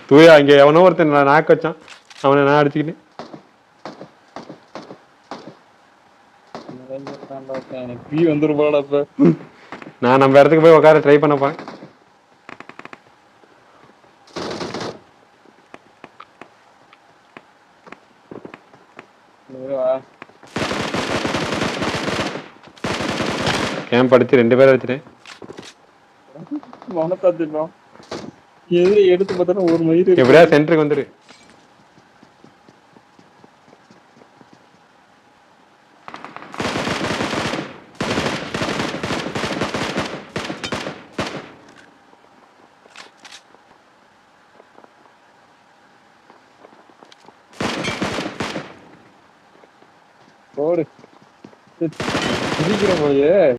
தூயா இங்க எவனோ ஒருத்தன் நாக்கு வச்சான், அவனை நான் அடிச்சுக்கிட்டேன். எனக்கு பீ வந்துருப்பாடா இப்ப. நான் நம்ம இடத்துக்கு போய் உட்கார ட்ரை பண்ண போறேன். கேம்ப் அடிச்சு 2 பேரை வச்சுட்டேன். மனத்தாத்திட்டோம் எதிரி எடுத்து பார்த்தா ஒரு மயிறு எப்படியா சென்டருக்கு வந்துரு. போடு. குதிக்கிற போயே